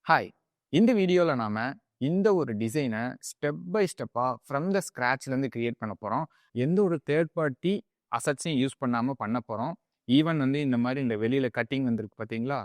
Hi! இந்த வீடியோல நாம இந்த ஒரு டிசைன ஸ்டெப் பை ஸ்டெப்பா ஃப்ரம் த ஸ்க்ராட்ச்லேருந்து கிரியேட் பண்ண போறோம். எந்த ஒரு தேர்ட் பார்ட்டி அசெட்ஸையும் யூஸ் பண்ணாம பண்ண போறோம். ஈவன் வந்து இந்த மாரி இந்த வெளியில கட்டிங் வந்திருக்கு பார்த்தீங்களா?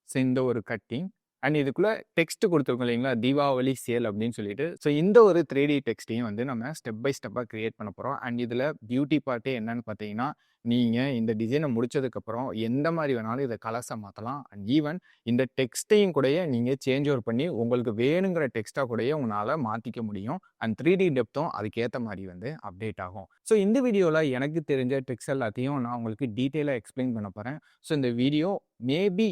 ஸோ இந்த ஒரு கட்டிங் அண்ட் இதுக்குள்ள டெக்ஸ்ட் குடுத்துருக்கோம் இல்லைங்களா? தீபாவளி சேல் அப்படின்னு சொல்லிட்டு. ஸோ இந்த ஒரு 3D டெக்ஸ்ட்டையும் வந்து நம்ம ஸ்டெப் பை ஸ்டெப்பா கிரியேட் பண்ண போறோம். அண்ட் இதுல பியூட்டி பார்ட்டே என்னன்னு பார்த்தீங்கன்னா, நீங்க இந்த டிசைன முடிச்சதுக்கப்புறம் எந்த மாரி வேணாலும் இத கலர்ஸா மாத்தலாம். அண்ட் ஈவன் இந்த டெக்ஸ்ட்டையும் கூடயே நீங்க சேஞ்ச் ஓவர் பண்ணி உங்களுக்கு வேணுங்கிற டெக்ஸ்ட்டா கூடயே உங்களால மாத்திக்க முடியும். அண்ட் 3D டெப்த்தும் அதுக்கேத்த மாரி வந்து அப்டேட் ஆகும். ஸோ இந்த வீடியோல எனக்கு தெரிஞ்ச ட்ரிக்ஸ் எல்லாத்தையும் நான் உங்களுக்கு டீட்டெயிலா எக்ஸ்பிளைன் பண்ண போறேன். ஸோ இந்த வீடியோ மேபி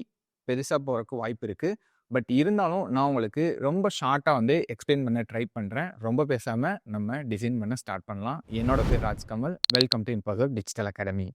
பெருசா போறக்கு வாய்ப்பு இருக்கு. பட் இருந்தாலும் நான் உங்களுக்கு ரொம்ப ஷார்ட்டா வந்து எக்ஸ்பிளைன் பண்ண ட்ரை பண்றேன். ரொம்ப பேசாம நம்ம டிசைன் பண்ண ஸ்டார்ட் பண்ணலாம். என்னோட பேர் Rajkamal. Welcome to imperfect digital academy.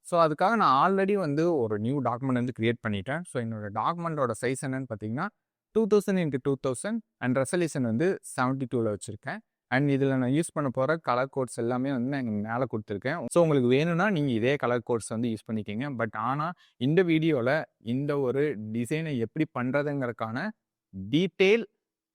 So அதுக்காக நான் ஆல்ரெடி வந்து ஒரு நியூ டாக்குமெண்ட் வந்து கிரியேட் பண்ணிட்டேன். ஸோ என்னோட டாக்குமெண்டோட சைஸ் என்னன்னு பார்த்தீங்கன்னா 2000x2000 அண்ட் ரெசல்யூஷன் வந்து 72ல வச்சிருக்கேன். அண்ட் இதில் நான் யூஸ் பண்ண போகிற கலர் கோட்ஸ் எல்லாமே வந்து நான் இங்கே மேலே கொடுத்துருக்கேன். ஸோ உங்களுக்கு வேணும்னா நீங்கள் இதே கலர் கோட்ஸ் வந்து யூஸ் பண்ணிக்கிங்க. பட் ஆனால் இந்த வீடியோவில் இந்த ஒரு டிசைனை எப்படி பண்ணுறதுங்கிறதுக்கான டீட்டெயில்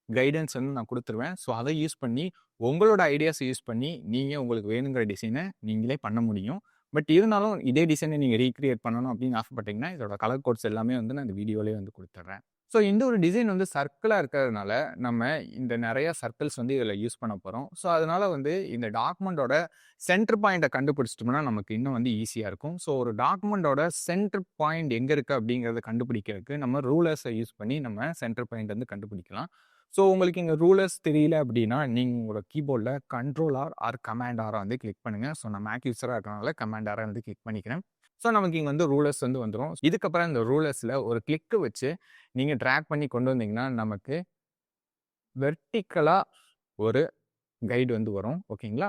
கைடன்ஸ் வந்து நான் கொடுத்துருவேன். ஸோ அதை யூஸ் பண்ணி உங்களோட ஐடியாஸை யூஸ் பண்ணி நீங்கள் உங்களுக்கு வேணுங்கிற டிசைனை நீங்களே பண்ண முடியும். பட் இருந்தாலும் இதே டிசைனை நீங்கள் ரீக்ரியேட் பண்ணணும் அப்படின்னு ஆசைப்பட்டீங்கன்னா இதோட கலர் கோட்ஸ் எல்லாமே வந்து நான் இந்த வீடியோலேயே வந்து கொடுத்துட்றேன். ஸோ இந்த ஒரு டிசைன் வந்து சர்க்கிளாக இருக்கிறதுனால நம்ம இந்த நிறைய சர்க்கிள்ஸ் வந்து இதில் யூஸ் பண்ண போகிறோம். ஸோ அதனால வந்து இந்த டாக்குமெண்டோட சென்டர் பாயிண்ட்டை கண்டுபிடிச்சிட்டோம்னா நமக்கு இன்னும் வந்து ஈஸியாக இருக்கும். ஸோ ஒரு டாக்குமெண்டோட சென்டர் பாயிண்ட் எங்கே இருக்குது அப்படிங்கிறத கண்டுபிடிக்கிறதுக்கு நம்ம ரூலர்ஸை யூஸ் பண்ணி நம்ம சென்டர் பாயிண்ட் வந்து கண்டுபிடிக்கலாம். ஸோ உங்களுக்கு இங்கே ரூலர்ஸ் தெரியல அப்படின்னா நீங்கள் உங்களோட கீபோர்டில் கண்ட்ரோல் ஆர் கமாண்ட் ஆரை வந்து கிளிக் பண்ணுங்கள். ஸோ நான் மேக் யூஸராக இருக்கிறனால கமாண்ட் ஆரை வந்து கிளிக் பண்ணிக்கிறேன். ஸோ நமக்கு இங்கே வந்து ரூலர்ஸ் வந்து வந்துடும். இதுக்கப்புறம் இந்த ரூலர்ஸில் ஒரு கிளிக்கு வச்சு நீங்கள் ட்ராக் பண்ணி கொண்டு வந்தீங்கன்னா நமக்கு வெர்டிக்கலாக ஒரு கைடு வந்து வரும். ஓகேங்களா?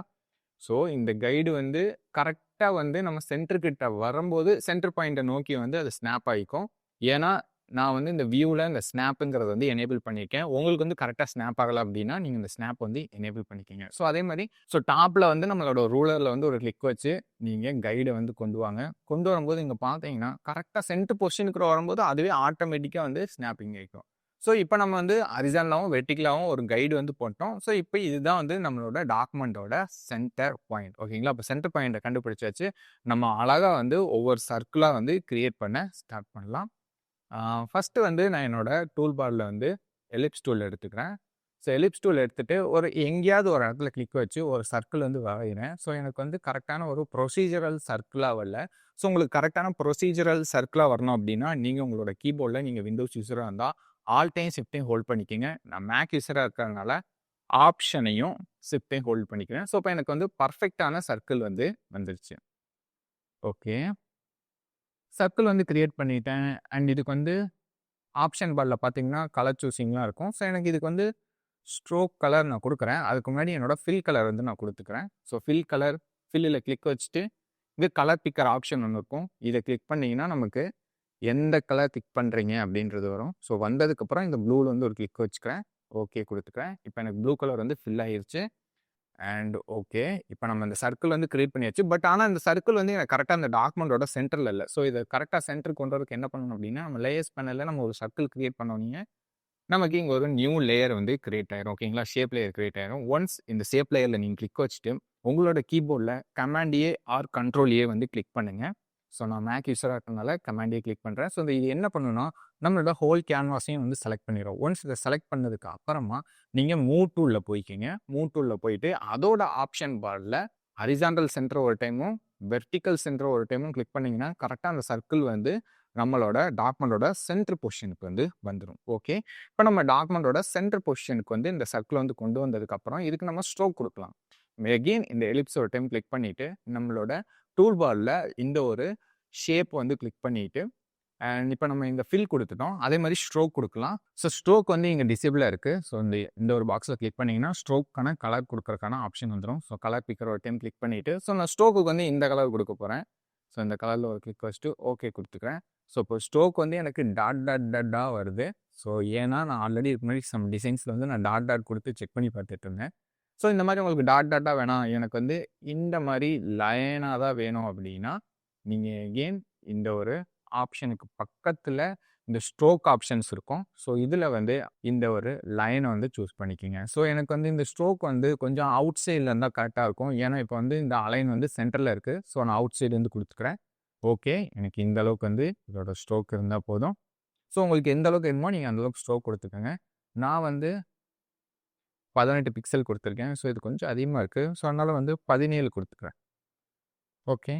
ஸோ இந்த கைடு வந்து கரெக்டாக வந்து நம்ம சென்டர்கிட்ட வரும்போது சென்டர் பாயிண்ட்டை நோக்கி வந்து அது ஸ்னாப் ஆகிக்கும். ஏன்னா நான் வந்து இந்த வியூவில் இந்த ஸ்னாப்புங்கிறத வந்து எனேபிள் பண்ணியிருக்கேன். உங்களுக்கு வந்து கரெக்டாக ஸ்னாப் ஆகலை அப்படின்னா நீங்கள் இந்த ஸ்னாப் வந்து எனேபிள் பண்ணிக்கிங்க. ஸோ அதே மாதிரி ஸோ டாப்பில் வந்து நம்மளோட ரூலரில் வந்து ஒரு கிளிக் வச்சு நீங்கள் கைடை வந்து கொண்டு வாங்க. கொண்டு வரும்போது இங்கே பார்த்தீங்கன்னா கரெக்டாக சென்டர் பொசிஷனுக்கு வரும்போது அதுவே ஆட்டோமேட்டிக்காக வந்து ஸ்னாப்பிங் ஆகிக்கும். ஸோ இப்போ நம்ம வந்து ஹரிசான்டலாவும் வெர்டிகலாவும் ஒரு கைடு வந்து போட்டோம். ஸோ இப்போ இதுதான் வந்து நம்மளோட டாக்குமெண்ட்டோட சென்டர் பாயிண்ட். ஓகேங்களா? இப்போ சென்டர் பாயிண்ட்டை கண்டுபிடிச்சாச்சு. நம்ம அழகாக வந்து ஒவ்வொரு சர்க்கிளாக வந்து கிரியேட் பண்ண ஸ்டார்ட் பண்ணலாம். ஃபஸ்ட்டு வந்து நான் என்னோட டூல் பாரில் வந்து எலிப்ஸ் டூல் எடுத்துக்கிறேன். ஸோ எலிப்ஸ் டூல் எடுத்துகிட்டு ஒரு எங்கேயாவது ஒரு இடத்துல கிளிக் வச்சு ஒரு சர்க்கிள் வந்து வரைகிறேன். ஸோ எனக்கு வந்து கரெக்டான ஒரு ப்ரொசீஜரல் சர்க்கிளாக வரல. ஸோ உங்களுக்கு கரெக்டான ப்ரொசீஜரல் சர்க்கிளாக வரணும் அப்படின்னா நீங்கள் உங்களோட கீபோர்டில் நீங்கள் விண்டோஸ் யூஸராக இருந்தால் ஆல்ட்டையும் ஷிஃப்ட்டையும் ஹோல்ட் பண்ணிக்கிங்க. நான் மேக் யூஸராக இருக்கிறதுனால ஆப்ஷனையும் ஷிஃப்ட்டையும் ஹோல்ட் பண்ணிக்கிறேன். ஸோ இப்போ எனக்கு வந்து பர்ஃபெக்டான சர்க்கிள் வந்து வந்துருச்சு. ஓகே, சர்க்கிள் வந்து கிரியேட் பண்ணிட்டேன். அண்ட் இதுக்கு வந்து ஆப்ஷன் பாரில் பார்த்தீங்கன்னா கலர் சூஸிங்லாம் இருக்கும். ஸோ எனக்கு இதுக்கு வந்து ஸ்ட்ரோக் கலர் நான் கொடுக்குறேன். அதுக்கு முன்னாடி என்னோட ஃபில் கலர் வந்து நான் கொடுத்துக்கிறேன். ஸோ ஃபில் கலர் ஃபில்லில் கிளிக் வச்சுட்டு இது கலர் பிக்கர் ஆப்ஷன் ஒன்று இருக்கும். இதை கிளிக் பண்ணிங்கன்னா நமக்கு எந்த கலர் கிளிக் பண்ணுறீங்க அப்படின்றது வரும். ஸோ வந்ததுக்கப்புறம் இந்த ப்ளூவில் வந்து ஒரு கிளிக் வச்சுக்கிறேன். ஓகே கொடுத்துக்கிறேன். இப்போ எனக்கு ப்ளூ கலர் வந்து ஃபில் ஆகிருச்சு. அண்ட் ஓகே, இப்போ நம்ம இந்த சர்க்கிள் வந்து கிரியேட் பண்ணியாச்சு. பட் ஆனால் இந்த சர்க்கிள் வந்து எனக்கு கரெக்டாக அந்த டாக்குமெண்டோட சென்டரில் இல்லை. ஸோ இதை கரெக்டாக சென்டருக்கு கொண்டு வரதுக்கு என்ன பண்ணணும் அப்படின்னா நம்ம லேயர்ஸ் பேனலில் நம்ம ஒரு சர்க்கிள் கிரியேட் பண்ணோன்னே நமக்கு இங்கே ஒரு நியூ லேயர் வந்து கிரியேட் ஆயிரும். ஓகேங்களா? ஷேப் லேயர் கிரியேட் ஆயிரும். ஒன்ஸ் இந்த ஷேப் லேயரில் நீங்கள் கிளிக் வச்சுட்டு உங்களோட கீபோர்டில் command A or control A வந்து கிளிக் பண்ணுங்கள். ஸோ நான் மேக் யூஸராக இருக்கிறதுனால கமாண்ட் ஏ கிளிக் பண்ணுறேன். ஸோ இது என்ன பண்ணணும்னா நம்மளோட ஹோல் கேன்வாஸையும் வந்து செலக்ட் பண்ணிடும். ஒன்ஸ் இதை செலக்ட் பண்ணதுக்கு அப்புறமா நீங்கள் மூவ் டூலில் போய்க்கிங்க. மூவ் டூலில் போயிட்டு அதோட ஆப்ஷன் பாரில் ஹரிசாண்டல் சென்டர் ஒரு டைமும் வெர்டிக்கல் சென்டர் ஒரு டைமும் கிளிக் பண்ணிங்கன்னா கரெக்டாக அந்த சர்க்கிள் வந்து நம்மளோட டாக்குமெண்டோட சென்டர் பொசிஷனுக்கு வந்து வந்துடும். ஓகே, இப்போ நம்ம டாக்குமெண்டோட சென்டர் பொசிஷனுக்கு வந்து இந்த சர்க்கிள் வந்து கொண்டு வந்ததுக்கப்புறம் இதுக்கு நம்ம ஸ்ட்ரோக் கொடுக்கலாம். எகெயின் இந்த எலிப்ஸ் ஒரு டைம் கிளிக் பண்ணிவிட்டு நம்மளோட டூல் பாரில் இந்த ஒரு ஷேப் வந்து கிளிக் பண்ணிவிட்டு அண்ட் இப்போ நம்ம இந்த ஃபில் கொடுத்துட்டோம். அதே மாதிரி ஸ்ட்ரோக் கொடுக்கலாம். ஸோ ஸ்ட்ரோக் வந்து இங்கே டிசேபிளாக இருக்குது. ஸோ இந்த ஒரு பாக்ஸில் கிளிக் பண்ணிங்கன்னா ஸ்ட்ரோக்கான கலர் கொடுக்குறக்கான ஆப்ஷன் வந்துடும். ஸோ கலர் பிக்கர் ஒரு டைம் கிளிக் பண்ணிவிட்டு ஸோ நான் ஸ்ட்ரோக்கு வந்து இந்த கலர் கொடுக்க போகிறேன். ஸோ இந்த கலரில் ஒரு கிளிக் வச்சுட்டு ஓகே கொடுத்துக்கிறேன். ஸோ இப்போ ஸ்ட்ரோக் வந்து எனக்கு டாட்டாக வருது. ஸோ ஏன்னா நான் ஆல்ரெடி இதுக்கு முன்னாடி சம் டிசைன்ஸில் வந்து நான் டாட் கொடுத்து செக் பண்ணி பார்த்துட்டு இருந்தேன். ஸோ இந்த மாதிரி உங்களுக்கு டாட் டாட்டாக வேணாம், எனக்கு வந்து இந்த மாதிரி லைனாக தான் வேணும் அப்படின்னா, நீங்கள் எகெயின் இந்த ஒரு ஆப்ஷனுக்கு பக்கத்தில் இந்த ஸ்ட்ரோக் ஆப்ஷன்ஸ் இருக்கும். ஸோ இதில் வந்து இந்த ஒரு லைனை வந்து சூஸ் பண்ணிக்கோங்க. ஸோ எனக்கு வந்து இந்த ஸ்ட்ரோக் வந்து கொஞ்சம் அவுட் சைடில் இருந்தால் கரெக்டாக இருக்கும். ஏன்னா இப்போ வந்து இந்த அலைன் வந்து சென்டரில் இருக்குது. ஸோ நான் அவுட் சைடு வந்து கொடுத்துக்கிறேன். ஓகே, எனக்கு இந்த அளவுக்கு வந்து இதோட ஸ்ட்ரோக் இருந்தால் போதும். ஸோ உங்களுக்கு எந்த அளவுக்கு வேணுமோ நீங்கள் அந்தளவுக்கு ஸ்ட்ரோக் கொடுத்துக்கோங்க. நான் வந்து 18 பிக்சல் கொடுத்துருக்கேன். ஸோ இது கொஞ்சம் அதிகமாக இருக்குது. ஸோ அதனால் வந்து 17 கொடுத்துக்கிறேன். ஓகே,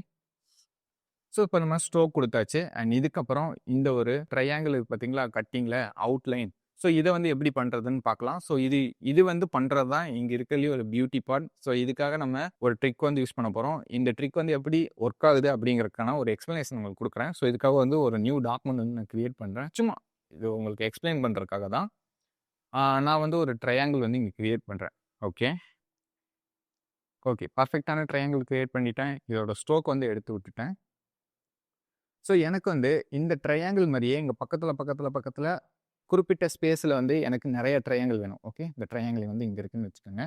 ஸோ இப்போ நம்ம ஸ்ட்ரோக் கொடுத்தாச்சு. அண்ட் இதுக்கப்புறம் இந்த ஒரு ட்ரையாங்கிள் பார்த்தீங்களா, கட்டிங்கில் அவுட்லைன். ஸோ இதை வந்து எப்படி பண்ணுறதுன்னு பார்க்கலாம். ஸோ இது வந்து பண்ணுறது தான் இங்கே இருக்கிறதுலேயே ஒரு பியூட்டி பார்ட். ஸோ இதுக்காக நம்ம ஒரு ட்ரிக் வந்து யூஸ் பண்ண போகிறோம். இந்த ட்ரிக் வந்து எப்படி ஒர்க் ஆகுது அப்படிங்கிறதுக்கான ஒரு எக்ஸ்ப்ளனேஷன் உங்களுக்கு கொடுக்குறேன். ஸோ இதுக்காக வந்து ஒரு நியூ டாக்குமெண்ட் வந்து நான் க்ரியேட் பண்ணுறேன். சும்மா இது உங்களுக்கு எக்ஸ்பிளைன் பண்ணுறதுக்காக தான் நான் வந்து ஒரு ட்ரையாங்கிள் வந்து இங்கே க்ரியேட் பண்ணுறேன். ஓகே, பர்ஃபெக்டான ட்ரையாங்கிள் க்ரியேட் பண்ணிட்டேன். இதோட ஸ்ட்ரோக் வந்து எடுத்து விட்டுட்டேன். ஸோ எனக்கு வந்து இந்த ட்ரையாங்கிள் மாதிரியே இங்கே பக்கத்தில் குறிப்பிட்ட ஸ்பேஸில் வந்து எனக்கு நிறைய ட்ரையாங்கிள் வேணும். ஓகே, இந்த ட்ரையாங்கிள் வந்து இங்கே இருக்குன்னு வச்சுக்கோங்க.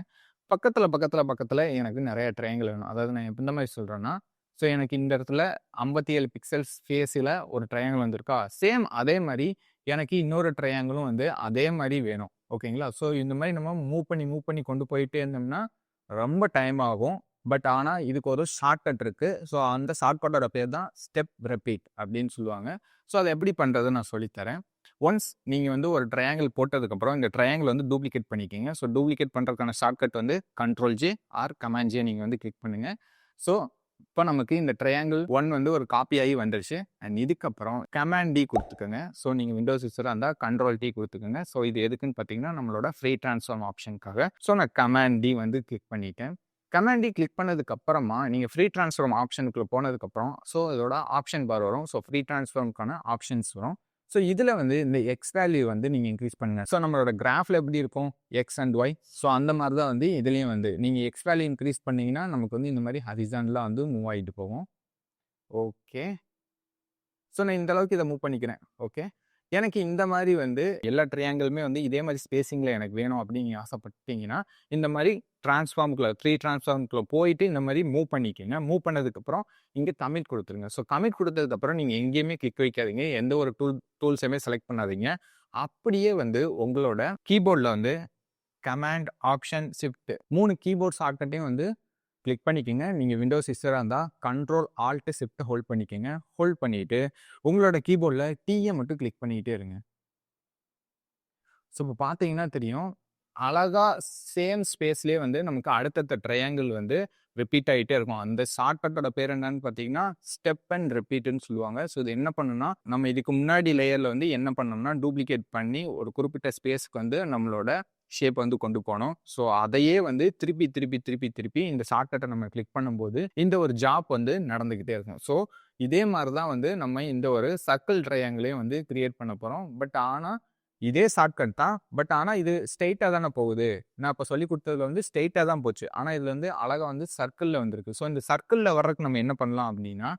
பக்கத்தில் எனக்கு நிறைய ட்ரையாங்கிள் வேணும். அதாவது நான் எந்த மாதிரி சொல்கிறேன்னா, ஸோ எனக்கு இந்த இடத்துல 57 பிக்சல்ஸ் ஸ்பேஸில் ஒரு ட்ரையாங்கிள் வந்திருக்கா, சேம் அதே மாதிரி எனக்கு இன்னொரு ட்ரையாங்கிளும் வந்து அதே மாதிரி வேணும். ஓகேங்களா? ஸோ இந்த மாதிரி நம்ம மூவ் பண்ணி கொண்டு போயிட்டே இருந்தோம்னா ரொம்ப டைம் ஆகும். பட் ஆனால் இதுக்கு ஒரு ஷார்ட்கட் இருக்குது. ஸோ அந்த ஷார்ட்கட்டோட பேர் தான் ஸ்டெப் ரெப்பீட் அப்படின்னு சொல்லுவாங்க. ஸோ அதை எப்படி பண்ணுறதுன்னு நான் சொல்லித்தரேன். ஒன்ஸ் நீங்கள் வந்து ஒரு ட்ரையாங்கிள் போட்டதுக்கப்புறம் இந்த ட்ரையாங்கிள் வந்து டூப்ளிகேட் பண்ணிக்கிங்க. ஸோ டூப்ளிகேட் பண்ணுறதுக்கான ஷார்ட்கட் வந்து Ctrl+J ஆர் Command+J நீங்கள் வந்து கிளிக் பண்ணுங்கள். ஸோ இப்போ நமக்கு இந்த ட்ரையாங்கிள் 1 வந்து ஒரு காப்பி ஆகி வந்துருச்சு. அண்ட் இதுக்கப்புறம் Command+D கொடுத்துக்கோங்க. ஸோ நீங்கள் விண்டோஸ் யூஸராக இருந்தால் Ctrl+T கொடுத்துக்கோங்க. ஸோ இது எதுக்குன்னு பார்த்தீங்கன்னா நம்மளோட ஃப்ரீ ட்ரான்ஸ்ஃபார்ம் ஆப்ஷனுக்காக. ஸோ நான் Command+D வந்து கிளிக் பண்ணிட்டேன். Command+D கிளிக் பண்ணதுக்கு அப்புறமா நீங்கள் ஃப்ரீ ட்ரான்ஸ்ஃபார்ம் ஆப்ஷனுக்குள்ள போனதுக்கப்புறம் ஸோ இதோட ஆப்ஷன் பார் வரும். ஸோ ஃப்ரீ ட்ரான்ஸ்ஃபார்முக்கான ஆப்ஷன்ஸ் வரும். ஸோ இதில் வந்து இந்த எக்ஸ் வேல்யூ வந்து நீங்கள் இன்க்ரீஸ் பண்ணுங்கள். ஸோ நம்மளோட கிராஃபில் எப்படி இருக்கும் எக்ஸ் அண்ட் ஒய், ஸோ அந்த மாதிரி தான் வந்து இதுலேயும் வந்து நீங்கள் எக்ஸ் வேல்யூ இன்க்ரீஸ் பண்ணிங்கன்னா நமக்கு வந்து இந்த மாதிரி ஹரிசான்லாம் வந்து மூவ் ஆகிட்டு போகும். ஓகே, ஸோ நான் இந்த அளவுக்கு இதை மூவ் பண்ணிக்கிறேன். ஓகே, எனக்கு இந்த மாதிரி வந்து எல்லா ட்ரையாங்கிளுமே வந்து இதே மாதிரி ஸ்பேசிங்கில் எனக்கு வேணும் அப்படின்னு ஆசைப்பட்டீங்கன்னா இந்த மாதிரி ஃப்ரீ ட்ரான்ஸ்ஃபார்முக்குள்ள போயிட்டு இந்த மாதிரி மூவ் பண்ணிக்கோங்க. மூவ் பண்ணதுக்கப்புறம் இங்கே கமிட் கொடுத்துருங்க. ஸோ கமிட் கொடுத்ததுக்கப்புறம் நீங்கள் எங்கேயுமே கிளிக் வைக்காதீங்க, எந்த ஒரு டூல்ஸையுமே செலக்ட் பண்ணாதீங்க. அப்படியே வந்து உங்களோட கீபோர்டில் வந்து கமாண்ட், ஆப்ஷன், ஷிஃப்ட் 3 கீபோர்ட் ஷார்ட்கட்டையும் வந்து கிளிக் பண்ணிக்கோங்க. நீங்கள் விண்டோஸ் யூஸராக இருந்தால் Ctrl Alt Shift ஹோல்ட் பண்ணிக்கோங்க. ஹோல்ட் பண்ணிவிட்டு உங்களோட கீபோர்டில் டீயை மட்டும் கிளிக் பண்ணிக்கிட்டே இருங்க. ஸோ இப்போ பார்த்தீங்கன்னா தெரியும், அழகாக சேம் ஸ்பேஸ்லேயே வந்து நமக்கு அடுத்தடுத்த ட்ரையாங்கிள் வந்து ரிப்பீட் ஆகிட்டே இருக்கும். அந்த ஷார்ட்கட்டோட பேர் என்னன்னு பார்த்தீங்கன்னா ஸ்டெப் அண்ட் ரிப்பீட்னு சொல்லுவாங்க. ஸோ இது என்ன பண்ணுன்னா, நம்ம இதுக்கு முன்னாடி லேயரில் வந்து என்ன பண்ணோம்னா டூப்ளிகேட் பண்ணி ஒரு குறிப்பிட்ட ஸ்பேஸ்க்கு வந்து நம்மளோட ஷேப் வந்து கொண்டு போனோம். ஸோ அதையே வந்து திருப்பி இந்த ஷார்ட்கட்டை நம்ம கிளிக் பண்ணும்போது இந்த ஒரு ஜாப் வந்து நடந்துக்கிட்டே இருக்கும். ஸோ இதே மாதிரி தான் வந்து நம்ம இந்த ஒரு சர்க்கிள் ட்ரையாங்கிளையும் வந்து கிரியேட் பண்ண போகிறோம். பட் ஆனால் இதே ஷார்ட்கட் தான். பட் ஆனால் இது ஸ்ட்ரெயிட்டாக தானே போகுது. நான் இப்போ சொல்லி கொடுத்ததுல வந்து ஸ்ட்ரெயிட்டாக தான் போச்சு. ஆனால் இதில் வந்து அழகாக வந்து சர்க்கிளில் வந்திருக்கு. ஸோ இந்த சர்க்கிளில் வர்றதுக்கு நம்ம என்ன பண்ணலாம் அப்படின்னா,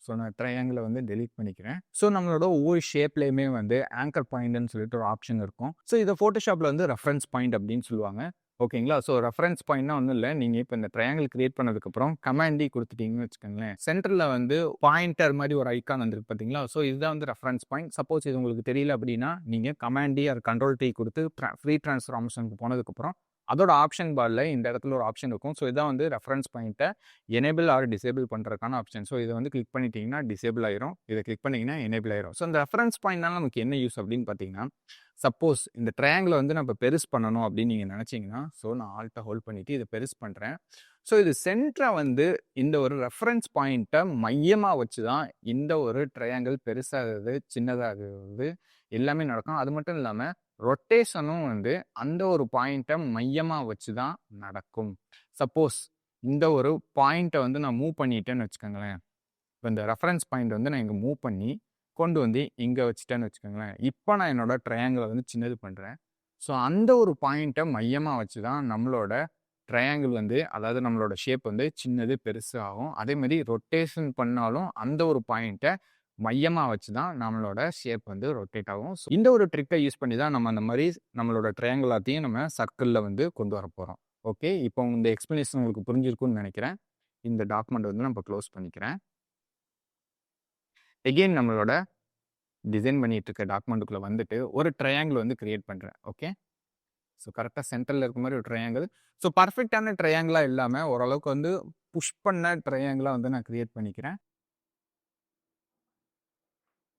ஸோ நான் ட்ரையாங்கிளை வந்து டெலீட் பண்ணிக்கிறேன். ஸோ நம்மளோட ஒவ்வொரு ஷேப்லேயுமே வந்து ஆங்கர் பாயிண்ட்னு சொல்லிட்டு ஒரு ஆப்ஷன் இருக்கும். ஸோ இதை ஃபோட்டோஷாப்பில் வந்து ரெஃபரன்ஸ் பாயிண்ட் அப்படின்னு சொல்லுவாங்க. ஓகேங்களா? ஸோ ரெஃபரன்ஸ் பாயிண்ட்னா ஒன்றும் இல்லை, நீங்கள் இப்போ இந்த ட்ரையாங்கிள் கிரியேட் பண்ணதுக்கப்புறம் Command+D கொடுத்துட்டீங்கன்னு வச்சுக்கோங்களேன், சென்டரில் வந்து பாயிண்டர் மாதிரி ஒரு ஐக்கான் வந்துருக்கு பார்த்தீங்களா? ஸோ இதுதான் வந்து ரெஃபரன்ஸ் பாயிண்ட். சப்போஸ் இது உங்களுக்கு தெரியல அப்படின்னா நீங்கள் Command+D ஆர் Ctrl+T கொடுத்து ஃப்ரீ ட்ரான்ஸ்ஃபார்ம் ஆப்ஷனுக்கு போனதுக்கப்புறம் அதோட ஆப்ஷன் பாரில் இந்த இடத்துல ஒரு ஆப்ஷன் இருக்கும். ஸோ இதான் வந்து ரெஃபரன்ஸ் பாயிண்ட்டை எனேபிள் ஆர் டிசேபிள் பண்ணுறதுக்கான ஆப்ஷன். ஸோ இதை வந்து கிளிக் பண்ணிட்டீங்கன்னா டிசேபிள் ஆயிரும், இதை கிளிக் பண்ணிங்கன்னா எனேபிள் ஆயிரும். ஸோ இந்த ரெஃபரன்ஸ் பாயிண்ட்னால நமக்கு என்ன யூஸ் அப்படின்னு பார்த்தீங்கன்னா, சப்போஸ் இந்த ட்ரையாங்கிளை வந்து நம்ம பெருசு பண்ணணும் அப்படின்னு நீங்கள் நினச்சிங்கன்னா, ஸோ நான் ஆல்ட்டை ஹோல்ட் பண்ணிவிட்டு இதை பெருசு பண்ணுறேன். ஸோ இது சென்டரை வந்து இந்த ஒரு ரெஃபரன்ஸ் பாயிண்ட்டை மையமாக வச்சு தான் இந்த ஒரு ட்ரையாங்கிள் பெருசாகிறது சின்னதாகிறது எல்லாமே நடக்கும். அது மட்டும் இல்லாமல் ரொட்டேஷனும் வந்து அந்த ஒரு பாயிண்ட்டை மையமாக வச்சு தான் நடக்கும். சப்போஸ் இந்த ஒரு பாயிண்ட்டை வந்து நான் மூவ் பண்ணிட்டேன்னு வச்சுக்கோங்களேன், இப்போ இந்த ரெஃபரன்ஸ் பாயிண்ட் வந்து நான் இங்கே மூவ் பண்ணி கொண்டு வந்து இங்கே வச்சுட்டேன்னு வச்சுக்கோங்களேன், இப்போ நான் என்னோட ட்ரையாங்கிளை வந்து சின்னது பண்ணுறேன். ஸோ அந்த ஒரு பாயிண்ட்டை மையமாக வச்சு தான் நம்மளோட ட்ரையாங்கிள் வந்து, அதாவது நம்மளோட ஷேப் வந்து சின்னது பெருசு ஆகும். அதேமாதிரி ரொட்டேஷன் பண்ணாலும் அந்த ஒரு பாயிண்ட்டை மையமாக வச்சு தான் நம்மளோட ஷேப் வந்து ரொட்டேட் ஆகும். ஸோ இந்த ஒரு ட்ரிக்கை யூஸ் பண்ணி தான் நம்ம அந்த மாதிரி நம்மளோட ட்ரையாங்கிள் எல்லாத்தையும் நம்ம சர்க்கிளில் வந்து கொண்டு வர போகிறோம். ஓகே, இப்போ இந்த எக்ஸ்ப்ளனேஷன் உங்களுக்கு புரிஞ்சிருக்கும்னு நினைக்கிறேன். இந்த டாக்குமெண்ட் வந்து நம்ம க்ளோஸ் பண்ணிக்கிறேன். எகெயின் நம்மளோட டிசைன் பண்ணிட்டு இருக்க டாக்குமெண்ட்டுக்குள்ள வந்துட்டு ஒரு ட்ரையாங்கிள் வந்து கிரியேட் பண்றேன். ஓகே, ஸோ கரெக்டாக சென்டரில் இருக்க மாதிரி ஒரு ட்ரையாங்கிள். ஸோ பர்ஃபெக்டான ட்ரையாங்கிளாக இல்லாமல் ஓரளவுக்கு வந்து புஷ் பண்ண ட்ரையாங்கிளாக வந்து நான் கிரியேட் பண்ணிக்கிறேன்.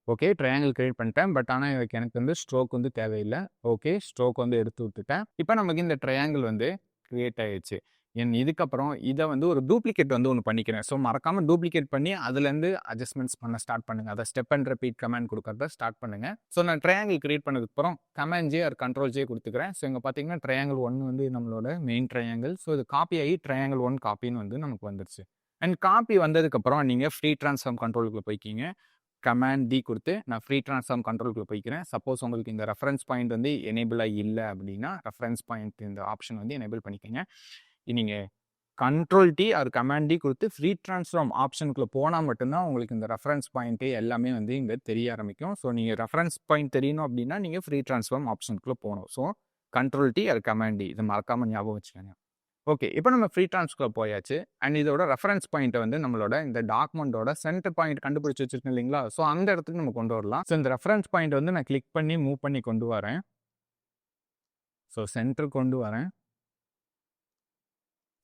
ஓகே, ட்ரையாங்கிள் கிரியேட் பண்ணிட்டேன். பட் ஆனால் எனக்கு வந்து ஸ்ட்ரோக் வந்து தேவையில்லை. ஓகே, ஸ்ட்ரோக் வந்து எடுத்து விட்டுட்டேன். இப்போ நமக்கு இந்த ட்ரையாங்கிள் வந்து கிரியேட் ஆயிடுச்சு. இதுக்கப்புறம் இதை வந்து ஒரு டூப்ளிகேட் வந்து ஒன்று பண்ணிக்கிறேன். ஸோ மறக்காமல் டூப்ளிகேட் பண்ணி அதுலேருந்து அட்ஜஸ்ட்மெண்ட்ஸ் பண்ண ஸ்டார்ட் பண்ணுங்க. அதை ஸ்டெப் அண்ட் ரிப்பீட் கமாண்ட் கொடுக்கறத ஸ்டார்ட் பண்ணுங்க. ஸோ நான் ட்ரையாங்கிள் கிரியேட் பண்ணதுக்கப்புறம் command J or control J கொடுத்துக்கிறேன். ஸோ இங்கே பார்த்தீங்கன்னா ட்ரையாங்கிள் 1 வந்து நம்மளோட மெயின் ட்ரையாங்கிள். ஸோ இது காப்பி ஆகி ட்ரையாங்கிள் 1 காப்பின்னு வந்து நமக்கு வந்துருச்சு. அண்ட் காப்பி வந்ததுக்கப்புறம் நீங்கள் ஃப்ரீ ட்ரான்ஸ்ஃபார்ம் கண்ட்ரோலுக்குள்ள போய்க்கிங்க. கமாண்ட் டி கொடுத்து நான் ஃப்ரீ ட்ரான்ஸ்ஃபார்ம் கண்ட்ரோலுக்குள்ள போய்க்கிறேன். சப்போஸ் உங்களுக்கு இந்த ரெஃபரன்ஸ் பாயிண்ட் வந்து எனேபிளாக இல்லை அப்படின்னா ரெஃபரன்ஸ் பாயிண்ட் இந்த ஆப்ஷன் வந்து எனேபிள் பண்ணிக்கோங்க. நீங்கள் control D or command D கொடுத்து ஃப்ரீ ட்ரான்ஸ்ஃபார்ம் ஆப்ஷனுக்குள்ள போனால் மட்டும்தான் உங்களுக்கு இந்த ரெஃபரன்ஸ் பாயிண்ட்டு எல்லாமே வந்து இங்கே தெரிய ஆரம்பிக்கும். ஸோ நீங்கள் ரெஃபரன்ஸ் பாயிண்ட் தெரியணும் அப்படின்னா நீங்கள் ஃப்ரீ ட்ரான்ஸ்ஃபார்ம் ஆப்ஷனுக்குள்ள போகணும். So control D or command D இதை மறக்காமல் ஞாபகம் வச்சுக்கோங்க. ஓகே, இப்போ நம்ம ஃப்ரீ ட்ரான்ஸ்ஃபார்ம் போயாச்சு. அண்ட் இதோட ரெஃபரன்ஸ் பாயிண்ட்டை வந்து நம்மளோட இந்த டாக்குமெண்ட்டோட சென்டர் பாயிண்ட் கண்டுபிடிச்சி வச்சிருக்கேன் இல்லைங்களா? ஸோ அந்த இடத்துக்கு நம்ம கொண்டு வரலாம். ஸோ இந்த ரெஃபரன்ஸ் பாயிண்ட் வந்து நான் கிளிக் பண்ணி மூவ் பண்ணி கொண்டு வரேன். ஸோ சென்டர் கொண்டு வரேன்.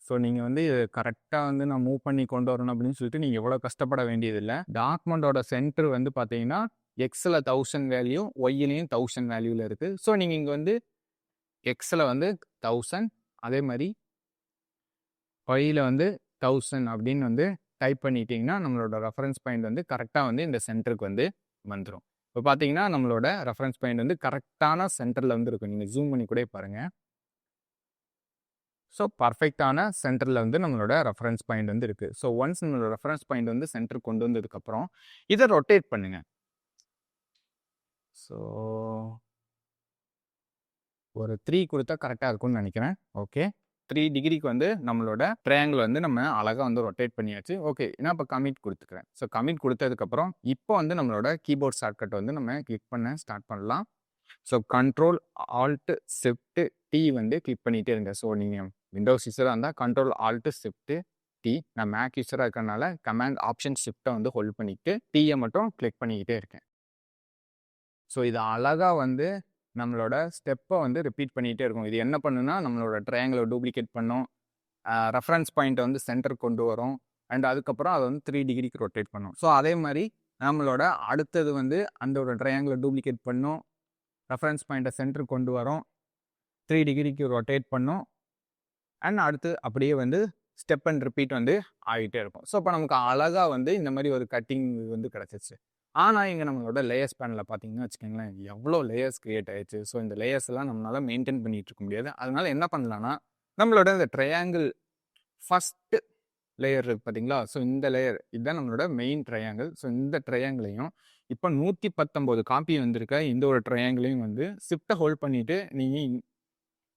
ஸோ நீங்கள் வந்து கரெக்டாக வந்து நான் மூவ் பண்ணி கொண்டு வரணும் அப்படின்னு சொல்லிட்டு நீங்கள் எவ்வளோ கஷ்டப்பட வேண்டியதில்லை. டாக்குமெண்ட்டோட சென்டர் வந்து பார்த்தீங்கன்னா எக்ஸில் 1000 வேல்யூ, ஒய்யிலையும் 1000 வேல்யூவில் இருக்குது. ஸோ நீங்கள் இங்கே வந்து எக்ஸில் வந்து 1000, அதே மாதிரி ஒய்யில் வந்து 1000 அப்படின்னு வந்து டைப் பண்ணிட்டீங்கன்னா நம்மளோட ரெஃபரன்ஸ் பாயிண்ட் வந்து கரெக்டாக வந்து இந்த சென்டருக்கு வந்து வந்துடும். இப்போ பார்த்தீங்கன்னா நம்மளோட ரெஃபரன்ஸ் பாயிண்ட் வந்து கரெக்டான சென்டரில் வந்து இருக்கும். நீங்கள் ஜூம் பண்ணி கூட பாருங்கள். ஸோ பர்ஃபெக்டான சென்டரில் வந்து நம்மளோட ரெஃபரன்ஸ் பாயிண்ட் வந்து இருக்குது. ஸோ ஒன்ஸ் நம்மளோட ரெஃபரன்ஸ் பாயிண்ட் வந்து சென்டர் கொண்டு வந்ததுக்கப்புறம் இதை ரொட்டேட் பண்ணுங்க. ஸோ ஒரு 3 கொடுத்தா கரெக்டாக இருக்கும்னு நினைக்கிறேன். ஓகே, 3 டிகிரிக்கு வந்து நம்மளோட ட்ரையாங்கிள் வந்து நம்ம அழகாக வந்து ரொட்டேட் பண்ணியாச்சு. ஓகே, நான் இப்போ கமிட் கொடுத்துக்கிறேன். ஸோ கமிட் கொடுத்ததுக்கப்புறம் இப்போ வந்து நம்மளோட கீபோர்ட் ஷார்ட்கட் வந்து நம்ம கிளிக் பண்ண ஸ்டார்ட் பண்ணலாம். So control alt shift D வந்து கிளிக் பண்ணிகிட்டே இருங்க. ஸோ நீங்கள் விண்டோஸ் யூஸராக இருந்தால் கண்ட்ரோல் ஆல்ட் ஷிஃப்ட் டி, நான் மேக் யூஸராக இருக்கிறனால கமாண்ட் ஆப்ஷன் ஷிஃப்ட்டை வந்து ஹோல்ட் பண்ணிவிட்டு டீயை மட்டும் கிளிக் பண்ணிக்கிட்டே இருக்கேன். ஸோ இது அழகாக வந்து நம்மளோட ஸ்டெப்பை வந்து ரிப்பீட் பண்ணிகிட்டே இருக்கும். இது என்ன பண்ணுன்னா நம்மளோட ட்ரையாங்கிளை டூப்ளிகேட் பண்ணும், ரெஃபரன்ஸ் பாயிண்ட்டை வந்து சென்டர் கொண்டு வரும், அண்ட் அதுக்கப்புறம் அதை வந்து 3 டிகிரிக்கு ரொட்டேட் பண்ணும். ஸோ அதே மாதிரி நம்மளோட அடுத்தது வந்து அந்த ஒரு ட்ரையாங்கிளை டூப்ளிகேட் பண்ணும், ரெஃபரன்ஸ் பாயிண்ட்டை சென்டர் கொண்டு வரும், 3 டிகிரிக்கு ரொட்டேட் பண்ணும், அண்ட் அடுத்து அப்படியே வந்து ஸ்டெப் அண்ட் ரிப்பீட் வந்து ஆகிட்டே இருக்கும். ஸோ இப்போ நமக்கு அழகாக வந்து இந்த மாதிரி ஒரு கட்டிங் வந்து கிடச்சிச்சு. ஆனால் இங்கே நம்மளோட லேயர்ஸ் பேனலில் பார்த்தீங்கன்னா வச்சுக்கோங்களேன், எவ்வளோ லேயர்ஸ் கிரியேட் ஆயிடுச்சு. ஸோ இந்த லேயர்ஸ் எல்லாம் நம்மளால் மெயின்டைன் பண்ணிகிட்டு இருக்க முடியாது. அதனால என்ன பண்ணலான்னா நம்மளோட இந்த ட்ரையாங்கிள் ஃபஸ்ட்டு லேயர் இருக்குது பார்த்தீங்களா? ஸோ இந்த லேயர் இதுதான் நம்மளோட மெயின் ட்ரையாங்கிள். ஸோ இந்த ட்ரையாங்கிளையும் இப்போ 119 காப்பி வந்திருக்க இந்த ஒரு ட்ரையாங்கிளையும் வந்து ஷிஃப்ட்டை ஹோல்ட் பண்ணிவிட்டு நீங்கள்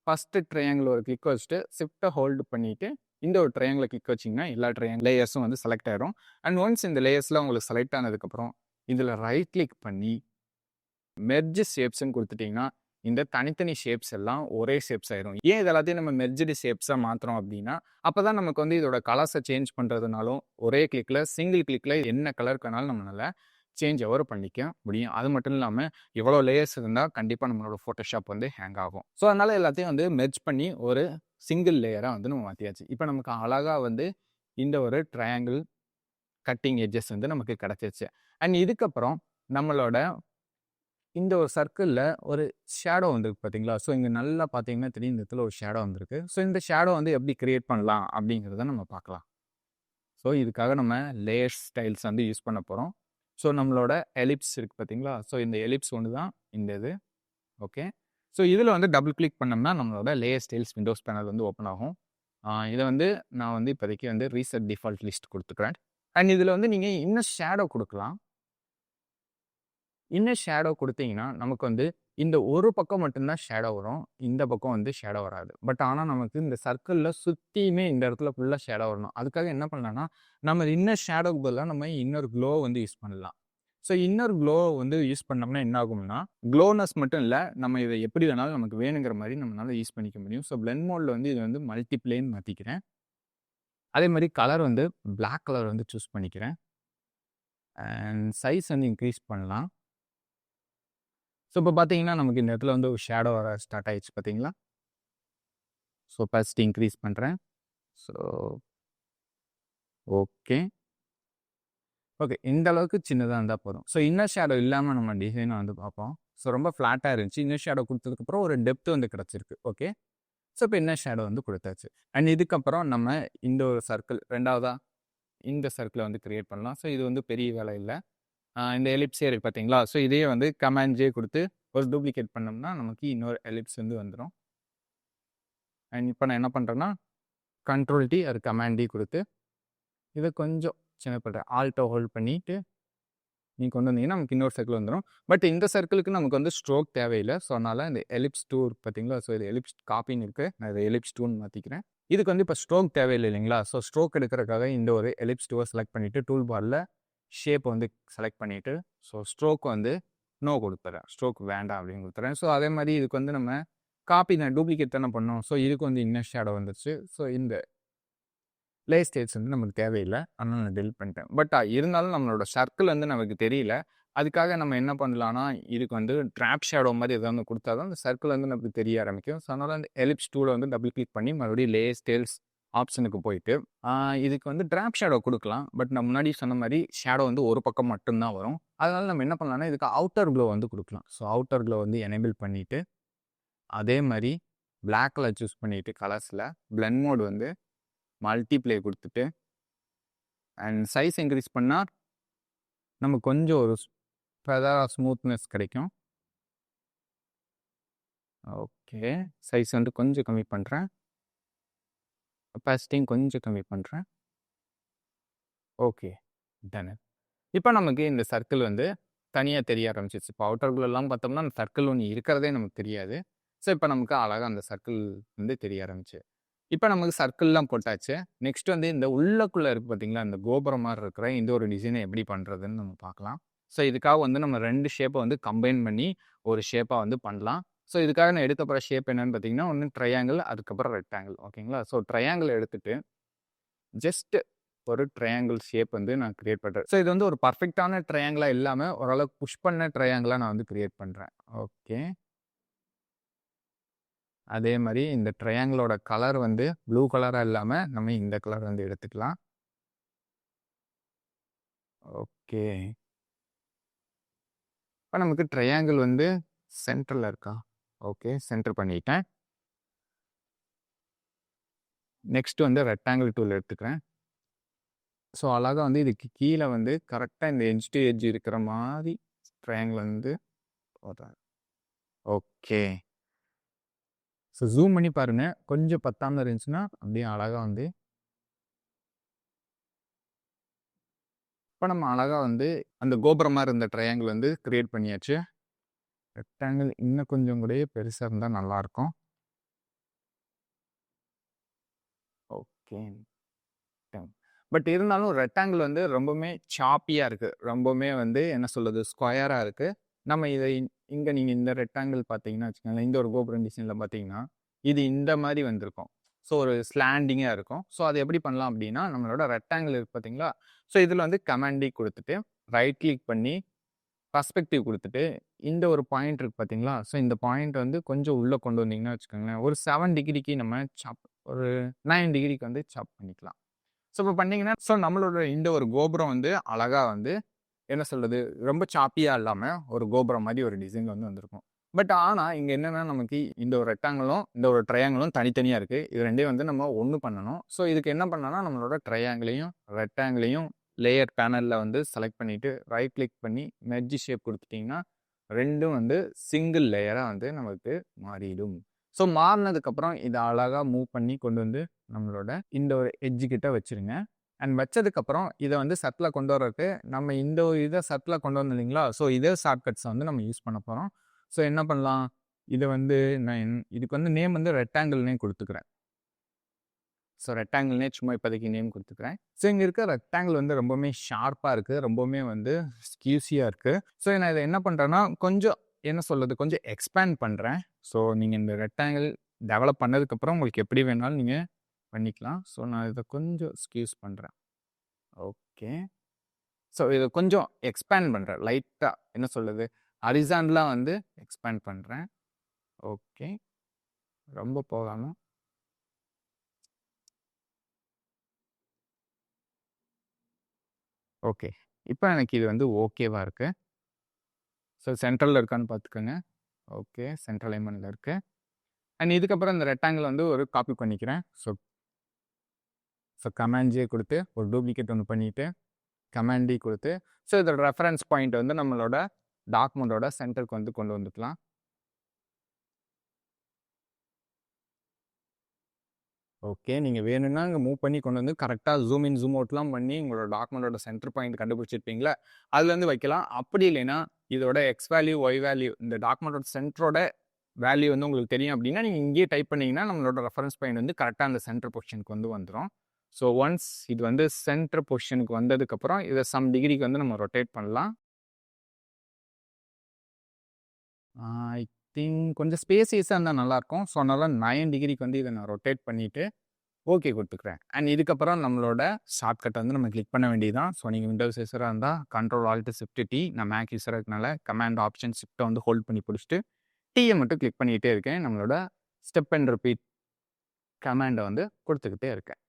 ஃபஸ்ட்டு ட்ரையாங்கிள் ஒரு கிளிக் வச்சுட்டு ஷிஃப்ட்டை ஹோல்டு பண்ணிவிட்டு இந்த ஒரு ட்ரையாங்கிளை கிளிக் வச்சிங்கன்னா எல்லா லேயர்ஸும் வந்து செலக்ட் ஆகிடும். அண்ட் ஒன்ஸ் இந்த லேயர்ஸில் உங்களுக்கு செலக்ட் ஆனதுக்கப்புறம் இதில் ரைட் கிளிக் பண்ணி மெர்ஜ் ஷேப்ஸ்ன்னு கொடுத்துட்டிங்கன்னா இந்த தனித்தனி ஷேப்ஸ் எல்லாம் ஒரே ஷேப்ஸ் ஆயிரும். ஏன் இது எல்லாத்தையும் நம்ம மெர்ஜ்டு ஷேப்ஸாக மாற்றுறோம் அப்படின்னா அப்போ தான் நமக்கு வந்து இதோட கலர்ஸை சேஞ்ச் பண்ணுறதுனாலும் ஒரே கிளிக்கில் சிங்கிள் கிளிக்கில் என்ன கலர் வேணாலும் நம்மளால் சேஞ்ச் எவர் பண்ணிக்க முடியும். அது மட்டும் இல்லாமல் இவ்வளோ லேயர்ஸ் இருந்தால் கண்டிப்பாக நம்மளோட ஃபோட்டோஷாப் வந்து ஹேங் ஆகும். ஸோ அதனால் எல்லாத்தையும் வந்து மெர்ஜ் பண்ணி ஒரு சிங்கிள் லேயராக வந்து நம்ம மாற்றியாச்சு. இப்போ நமக்கு அழகாக வந்து இந்த ஒரு ட்ரையாங்கிள் கட்டிங் எட்ஜஸ் வந்து நமக்கு கிடச்சிருச்சு. அண்ட் இதுக்கப்புறம் நம்மளோட இந்த ஒரு சர்க்கிளில் ஒரு ஷேடோ வந்துருக்கு பார்த்தீங்களா? ஸோ இங்கே நல்லா பார்த்தீங்கன்னா தெரியும், இந்த இடத்துல ஒரு ஷேடோ வந்திருக்கு. ஸோ இந்த ஷேடோ வந்து எப்படி கிரியேட் பண்ணலாம் அப்படிங்கிறத நம்ம பார்க்கலாம். ஸோ இதுக்காக நம்ம லேயர் ஸ்டைல்ஸ் வந்து யூஸ் பண்ண போகிறோம். ஸோ நம்மளோட எலிப்ஸ் இருக்குது பார்த்தீங்களா? ஸோ இந்த எலிப்ஸ் ஒன்று தான் இந்த இது. ஓகே, ஸோ இதில் வந்து டபுள் கிளிக் பண்ணோம்னா நம்மளோட லேயர் ஸ்டைல்ஸ் விண்டோஸ் பேனல் வந்து ஓப்பன் ஆகும். இதை வந்து நான் வந்து இப்போதைக்கு வந்து ரீசெட் டிஃபால்ட் லிஸ்ட் கொடுத்துக்கிறேன். அண்ட் இதில் வந்து நீங்கள் இன்னும் ஷேடோ கொடுக்கலாம். இன்னும் ஷேடோ கொடுத்தீங்கன்னா நமக்கு வந்து இந்த ஒரு பக்கம் மட்டும்தான் ஷேடோ வரும், இந்த பக்கம் வந்து ஷேடோ வராது. பட் ஆனால் நமக்கு இந்த சர்க்கிளில் சுற்றியுமே இந்த இடத்துல ஃபுல்லாக ஷேடோ வரணும். அதுக்காக என்ன பண்ணலாம்னா நம்ம இன்னர் ஷேடோக்கு பதிலாக நம்ம இன்னொரு க்ளோ வந்து யூஸ் பண்ணலாம். ஸோ இன்னர் க்ளோ வந்து யூஸ் பண்ணோம்னா என்ன ஆகும்னா, க்ளோனஸ் மட்டும் இல்ல, நம்ம இதை எப்படி வேணாலும் நமக்கு வேணுங்கிற மாரி நம்மளால யூஸ் பண்ணிக்க முடியும். ஸோ பிளெண்ட் மோட்ல வந்து இது வந்து மல்டிப்ளேன்னு மாத்திக்கிறேன். அதே மாரி கலர் வந்து பிளாக் கலர் வந்து சூஸ் பண்ணிக்கிறேன். அண்ட் சைஸ் வந்து இன்க்ரீஸ் பண்ணலாம். ஸோ இப்போ பார்த்தீங்கன்னா, நமக்கு இந்த இடத்துல வந்து ஒரு ஷேடோ வர ஸ்டார்ட் ஆயிடுச்சு பார்த்தீங்களா? ஸோ ஒபாசிட்டி இன்க்ரீஸ் பண்ணுறேன். So okay. ஓகே. இந்த அளவுக்கு சின்னதா இருந்தா போதும். ஸோ இன்னர் ஷேடோ இல்லாம நம்ம டிசைன வந்து பார்ப்போம். ஸோ ரொம்ப ஃப்ளாட்டா இருந்துச்சு. இன்னர் ஷேடோ குடுத்ததுக்கப்புறம் ஒரு டெப்த் வந்து கிடைச்சிருக்கு. ஓகே. ஸோ இப்போ இன்னர் ஷேடோ வந்து குடுத்தாச்சு. அண்ட் இதுக்கப்புறம் நம்ம இந்த ஒரு சர்க்கிள் 2வதா இந்த சர்க்கிள வந்து கிரியேட் பண்ணலாம். ஸோ இது வந்து பெரிய வேலை இல்ல. இந்த எலிப்ஸே இருக்கு பார்த்தீங்களா? ஸோ இதையே வந்து கமாண்ட் ஜே குடுத்து ஒரு டூப்ளிகேட் பண்ணோம்னா, நமக்கு இன்னொரு எலிப்ஸ் வந்து வந்துரும். அண்ட் இப்போ நான் என்ன பண்றேன்னா, கண்ட்ரோல் டி அது கமாண்ட் டி குடுத்து, இத கொஞ்சம் சின்னப்படுறேன். ஆல்ட்ட ஹோல்ட் பண்ணிட்டு நீங்க கொண்டு வந்தீங்கன்னா, நமக்கு இன்னொரு சர்க்கிள் வந்துரும். பட் இந்த சர்க்கிளுக்கு நமக்கு வந்து ஸ்ட்ரோக் தேவையில்ல. ஸோ அதனால இந்த எலிப்ஸ் 2 இருக்கு பார்த்தீங்களா? ஸோ இது எலிப்ஸ் காப்பின்னு இருக்கு. நான் இத எலிப்ஸ் 2ன்னு மாத்திக்கிறேன். இதுக்கு வந்து இப்போ ஸ்ட்ரோக் தேவையில்லை இல்லைங்களா? ஸோ ஸ்ட்ரோக் எடுக்கிறதுக்காக இந்த ஒரு எலிப்ஸ் 2வ செலக்ட் பண்ணிட்டு, டூல் பார்ல ஷேப் வந்து செலக்ட் பண்ணிட்டு, ஸோ ஸ்ட்ரோக் வந்து நோ குடுத்துறேன். ஸ்ட்ரோக் வேண்டாம் அப்படின்னு குடுத்துறேன். ஸோ அதே மாரி இதுக்கு வந்து நம்ம காப்பி நான் டூப்ளிகேட் தானே பண்ணோம். ஸோ இதுக்கு வந்து இன்னர் ஷேடோ வந்துருச்சு. ஸோ இந்த லே ஸ்டேட்ஸ் வந்து நமக்கு தேவையில்ல. அதனால நான் டெலீட் பண்ணிட்டேன். பட் இருந்தாலும் நம்மளோட சர்க்கிள் வந்து நமக்கு தெரியல. அதுக்காக நம்ம என்ன பண்ணலாம்னா, இதுக்கு வந்து ட்ராப் ஷேடோ மாரி ஏதாவது ஒண்ணு குடுத்தா தான் அந்த சர்க்கிள் வந்து நமக்கு தெரிய ஆரம்பிக்கும். ஸோ அதனால அந்த எலிப்ஸ் டூல வந்து டபுள் கிளிக் பண்ணி மறுபடியும் லே ஸ்டைல்ஸ் ஆப்ஷனுக்கு போயிட்டு, இதுக்கு வந்து ட்ராப் ஷேடோ குடுக்கலாம். பட் நான் முன்னாடி சொன்ன மாரி ஷேடோ வந்து ஒரு பக்கம் மட்டும் தான் வரும். அதனால நம்ம என்ன பண்ணலாம்னா, இதுக்கு அவுட்டர் க்ளோ வந்து குடுக்கலாம். ஸோ அவுட்டர் க்ளோ வந்து எனேபிள் பண்ணிட்டு, அதே மாரி பிளாக் கலர் சூஸ் பண்ணிட்டு கலர்ஸ்ல பிளெண்ட் மோட் வந்து மல்டிப்ளை குடுத்துட்டு அண்ட் சைஸ் இன்க்ரீஸ் பண்ணா, நமக்கு கொஞ்சம் ஒரு ஃபெதரா ஸ்மூத்னஸ் கிடைக்கும். ஓகே. சைஸ் வந்து கொஞ்சம் கம்மி பண்றேன். ஒபாசிட்டியும் கொஞ்சம் கம்மி பண்றேன். ஓகே. டன். இப்ப நமக்கு இந்த சர்க்கிள் வந்து தனியா தெரிய ஆரம்பிச்சிருச்சு. இப்போ அவுட்டர்குள்ளலாம் பார்த்தோம்னா, அந்த சர்க்கிள் ஒண்ணு இருக்கிறதே நமக்கு தெரியாது. ஸோ இப்ப நமக்கு அழகா அந்த சர்க்கிள் வந்து தெரிய ஆரம்பிச்சு. இப்ப நமக்கு சர்க்கிள்லாம் போட்டாச்சு. நெக்ஸ்ட் வந்து இந்த உள்ளக்குள்ள இருக்கு பார்த்தீங்களா, இந்த கோபுரம் மாரி இருக்கிற இந்த ஒரு டிசைன எப்படி பண்றதுன்னு நம்ம பார்க்கலாம். ஸோ இதுக்காக வந்து நம்ம 2 ஷேப்ப வந்து கம்பைன் பண்ணி ஒரு ஷேப்பா வந்து பண்ணலாம். ஸோ இதுக்காக நான் எடுக்க போற ஷேப் என்னன்னு பார்த்தீங்கன்னா, ஒண்ணு ட்ரையாங்கிள் அதுக்கப்புறம் ரெக்டாங்கிள் ஓகேங்களா? ஸோ ட்ரையாங்கிள் எடுத்துட்டு ஜஸ்ட் ஒரு ட்ரையாங்கிள் ஷேப் வந்து நான் கிரியேட் பண்றேன். ஸோ இது வந்து ஒரு பெர்ஃபெக்ட்டான ட்ரையாங்கிளா இல்லாம ஓரளவுக்கு புஷ் பண்ண ட்ரையாங்கிளா நான் வந்து கிரியேட் பண்றேன். ஓகே. அதே மாரி இந்த ட்ரையாங்கிளோட கலர் வந்து ப்ளூ கலரா இல்லாம நம்ம இந்த கலர் வந்து எடுத்துக்கலாம். ஓகே. இப்ப நமக்கு ட்ரையாங்கிள் வந்து சென்டர்ல இருக்கா? ஓகே. சென்டர் பண்ணிட்டேன். நெக்ஸ்ட் வந்து ரெக்டாங்கிள் டூல் எடுத்துக்கிறேன். ஸோ அழகா வந்து இதுக்கு கீழ வந்து கரெக்ட்டா இந்த எட்ஜ் டூ எட்ஜ் இருக்கிற மாரி ட்ரையாங்கிள் வந்து போடுறேன். ஓகே. ஸோ ஜூம் பண்ணி பாருங்க. கொஞ்சம் பத்தாம இருந்துச்சுன்னா, அப்படியே அழகா வந்து இப்ப நம்ம அழகா வந்து அந்த கோபுரம் மாரி இருந்த ட்ரையாங்கிள் வந்து கிரியேட் பண்ணியாச்சு. ரெக்டாங்கிள் இன்னும் கொஞ்சம் கூடயே பெருசா இருந்தா நல்லாருக்கும். ஓகே. டன். பட் இருந்தாலும் ரெக்டாங்கிள் வந்து ரொம்பவுமே சாப்பியா இருக்கு. ரொம்பவுமே வந்து என்ன சொல்றது? ஸ்கொயரா இருக்கு. நம்ம இத இங்க நீங்க இந்த ரெக்டாங்கிள் பார்த்தீங்கன்னா வச்சுக்கோங்களேன், இந்த ஒரு கோபுரம் டிசைன்ல பார்த்தீங்கன்னா, இது இந்த மாரி வந்திருக்கும். ஸோ ஒரு ஸ்லாண்டிங்கா இருக்கும். ஸோ அது எப்படி பண்ணலாம் அப்படின்னா, நம்மளோட ரெக்டாங்கிள் இருக்கு பார்த்தீங்களா? ஸோ இதுல வந்து கமாண்ட் டி குடுத்துட்டு, ரைட் கிளிக் பண்ணி பெர்ஸ்பெக்டிவ் குடுத்துட்டு, இந்த ஒரு பாயிண்ட் இருக்கு பார்த்தீங்களா? ஸோ இந்த பாயிண்ட் வந்து கொஞ்சம் உள்ள கொண்டு வந்தீங்கன்னா வச்சுக்கோங்களேன், ஒரு 7 டிகிரிக்கு நம்ம ஒரு 9 டிகிரிக்கு வந்து சாப் பண்ணிக்கலாம். ஸோ இப்ப பண்ணீங்கன்னா, ஸோ நம்மளோட இந்த ஒரு கோபுரம் வந்து அழகா வந்து என்ன சொல்றது? ரொம்ப சாப்பியா இல்லாம ஒரு கோபுரம் மாரி ஒரு டிசைன் வந்து வந்திருக்கும். பட் ஆனா, இங்க என்னன்னா நமக்கு இந்த ஒரு ரெக்டாங்கிளும், இந்த ஒரு ட்ரையாங்கிளும் தனித்தனியா இருக்கு. இது 2யும் வந்து நம்ம ஒண்ணு பண்ணணும். ஸோ இதுக்கு என்ன பண்ணலாம்னா, நம்மளோட ட்ரையாங்கிளையும், ரெக்டாங்கிளையும் லேயர் பேனல்ல வந்து செலக்ட் பண்ணிட்டு, ரைட் கிளிக் பண்ணி மெர்ஜ் ஷேப் குடுத்துட்டீங்கன்னா, 2ம் வந்து சிங்கிள் லேயரா வந்து நமக்கு மாறிடும். ஸோ மாறுனதுக்கப்புறம் இத அழகா மூவ் பண்ணி கொண்டு வந்து நம்மளோட இந்த ஒரு எட்ஜ் கிட்ட வச்சுருங்க. அண்ட் வச்சதுக்கப்புறம் இத வந்து சர்க்கிளா கொண்டு வரதுக்கு நம்ம இந்த ஒரு இத சர்க்கிளா கொண்டு வந்தோம் இல்லைங்களா? ஸோ இதே ஷார்ட்கட்ஸ வந்து நம்ம யூஸ் பண்ண போறோம். ஸோ என்ன பண்ணலாம்? இத வந்து நான் இதுக்கு வந்து நேம் வந்து ரெக்டாங்கிள்னே குடுத்துக்கிறேன். ஸோ ரெக்டாங்கிள்னே சும்மா இப்போதைக்கு நேம் கொடுத்துக்கிறேன். ஸோ இங்கே இருக்க ரெக்டாங்கிள் வந்து ரொம்பவுமே ஷார்ப்பாக இருக்குது, ரொம்பவுமே வந்து ஸ்கியூஸியாக இருக்குது. ஸோ நான் இதை என்ன பண்ணுறேன்னா கொஞ்சம் என்ன சொல்கிறது, கொஞ்சம் எக்ஸ்பேண்ட் பண்ணுறேன். ஸோ நீங்கள் இந்த ரெக்டாங்கிள் டெவலப் பண்ணதுக்கப்புறம் உங்களுக்கு எப்படி வேணாலும் நீங்கள் பண்ணிக்கலாம். ஸோ நான் இதை கொஞ்சம் ஸ்கியூஸ் பண்ணுறேன். ஓகே. ஸோ இதை கொஞ்சம் எக்ஸ்பேண்ட் பண்ணுறேன், லைட்டாக என்ன சொல்கிறது, ஹரிசாண்டலாக வந்து எக்ஸ்பேண்ட் பண்ணுறேன். ஓகே, ரொம்ப போகாமல். ஓகே, இப்போ எனக்கு இது வந்து ஓகேவாக இருக்குது. ஸோ சென்ட்ரலில் இருக்கான்னு பார்த்துக்கோங்க. ஓகே, சென்ட்ரல் அலைன்மெண்ட்டில் இருக்குது. அண்ட் இதுக்கப்புறம் இந்த ரெக்டாங்கிள் வந்து ஒரு காப்பி பண்ணிக்கிறேன். ஸோ கமாண்ட் ஜே கொடுத்து ஒரு டூப்ளிகேட் ஒன்று பண்ணிவிட்டு கமாண்ட் டி கொடுத்து, ஸோ இதோட ரெஃபரன்ஸ் பாயிண்ட் வந்து நம்மளோட டாக்குமெண்ட்டோட சென்டருக்கு வந்து கொண்டு வந்துக்கலாம். ஓகே, நீங்கள் வேணும்னா அங்கே மூவ் பண்ணி கொண்டு வந்து கரெக்டாக ஜூம் இன் ஜூம் அவுட்லாம் பண்ணி உங்களோட டாக்குமெண்ட்டோட சென்டர் பாயிண்ட் கண்டுபிடிச்சிருப்பீங்களா, அதுலேருந்து வைக்கலாம். அப்படி இல்லைன்னா இதோட எக்ஸ் வேல்யூ ஒய் வேல்யூ இந்த டாக்குமெண்ட்டோட சென்டரோட வேல்யூ வந்து உங்களுக்கு தெரியும் அப்படின்னா நீங்கள் இங்கேயே டைப் பண்ணிங்கன்னா நம்மளோட ரெஃபரன்ஸ் பாயிண்ட் வந்து கரெக்டாக அந்த சென்டர் பொசிஷனுக்கு வந்து வந்துடும். ஸோ ஒன்ஸ் இது வந்து சென்டர் பொசிஷனுக்கு வந்ததுக்கப்புறம் இதை சம் டிகிரிக்கு வந்து நம்ம ரொட்டேட் பண்ணலாம். ஐ திங்க் கொஞ்சம் ஸ்பேசியஸாக இருந்தால் நல்லாயிருக்கும். ஸோ அதனால் 9 டிகிரிக்கு வந்து இதை நான் ரொட்டேட் பண்ணிவிட்டு ஓகே கொடுத்துக்கிறேன். அண்ட் இதுக்கப்புறம் நம்மளோட ஷார்ட்கட் வந்து நம்ம கிளிக் பண்ண வேண்டியதான். ஸோ நீங்கள் விண்டோஸ் யூஸராக இருந்தால் கண்ட்ரோல் ஆல்ட் ஷிஃப்ட் டி, நான் மேக் யூஸராக இருக்கனால கமாண்ட் ஆப்ஷன் ஷிஃப்ட்டை வந்து ஹோல்ட் பண்ணி பிடிச்சிட்டு டீயை மட்டும் கிளிக் பண்ணிகிட்டே இருக்கேன். நம்மளோட ஸ்டெப் அண்ட் ரிப்பீட் கமாண்டை வந்து கொடுத்துக்கிட்டே இருக்கேன்.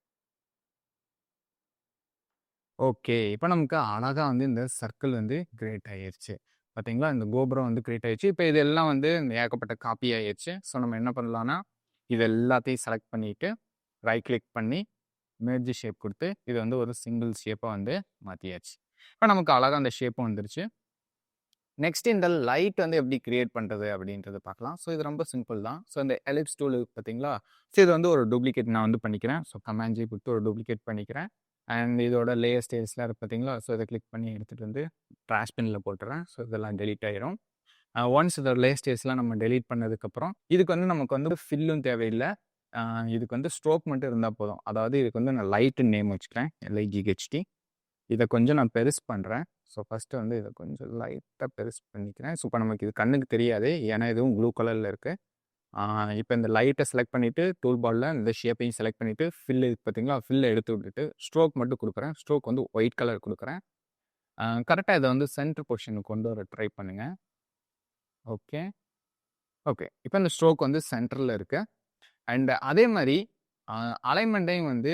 ஓகே, இப்போ நமக்கு அழகாக வந்து இந்த சர்க்கிள் வந்து கிரியேட் ஆகிடுச்சு. பார்த்தீங்களா, இந்த கோபுரம் வந்து கிரியேட் ஆகிடுச்சு. இப்போ இதெல்லாம் வந்து ஏகப்பட்ட காப்பி ஆகிடுச்சு. ஸோ நம்ம என்ன பண்ணலான்னா இது எல்லாத்தையும் செலக்ட் பண்ணிவிட்டு ரைட் கிளிக் பண்ணி மெர்ஜ் ஷேப் கொடுத்து இது வந்து ஒரு சிங்கிள் ஷேப்பாக வந்து மாற்றியாச்சு. இப்போ நமக்கு அழகாக அந்த ஷேப்பும் வந்துருச்சு. நெக்ஸ்ட் இந்த லைட் வந்து எப்படி கிரியேட் பண்ணுறது அப்படின்றது பார்க்கலாம். ஸோ இது ரொம்ப சிம்பிள் தான். ஸோ இந்த எலிப்ஸ் டூல் பார்த்தீங்களா, ஸோ இது வந்து ஒரு டூப்ளிகேட் நான் வந்து பண்ணிக்கிறேன். ஸோ கமாண்ட் ஜி கொடுத்து ஒரு டூப்ளிகேட் பண்ணிக்கிறேன். அண்ட் இதோட லேயர் ஸ்டைல்ஸ்லாம் இருக்குது பார்த்தீங்களா, ஸோ இதை கிளிக் பண்ணி எடுத்துகிட்டு வந்து ட்ராஷ் பின்னில் போட்டுறேன். ஸோ இதெல்லாம் டெலீட் ஆயிரும். ஒன்ஸ் இதோட லேயர் ஸ்டைல்ஸ்லாம் நம்ம டெலீட் பண்ணதுக்கப்புறம் இதுக்கு வந்து நமக்கு வந்து ஃபில்லும் தேவையில்லை. இதுக்கு வந்து ஸ்ட்ரோக் மட்டும் இருந்தால் போதும். அதாவது இதுக்கு வந்து நான் லைட்டு நேம் வச்சுக்கிறேன், LIGHT. இதை கொஞ்சம் நான் பெருசு பண்ணுறேன். ஸோ ஃபஸ்ட்டு வந்து இதை கொஞ்சம் லைட்டாக பெருசு பண்ணிக்கிறேன். ஸோ இப்போ நமக்கு இது கண்ணுக்கு தெரியாது, ஏன்னா இதுவும் ப்ளூ கலரில் இருக்குது. இப்போ இந்த லைட்டை செலக்ட் பண்ணிவிட்டு டூல் பாலில் இந்த ஷேப்பையும் செலக்ட் பண்ணிவிட்டு ஃபில் இது பார்த்தீங்களா, ஃபில்லை எடுத்து விட்டுட்டு ஸ்ட்ரோக் மட்டும் கொடுக்குறேன். ஸ்ட்ரோக் வந்து ஒயிட் கலர் கொடுக்குறேன். கரெக்டாக இதை வந்து சென்டர் பொசிஷனுக்கு கொண்டு வர ட்ரை பண்ணுங்கள். ஓகே, இப்போ இந்த ஸ்ட்ரோக் வந்து சென்டரில் இருக்குது. அண்ட் அதே மாதிரி அலைன்மெண்ட்டையும் வந்து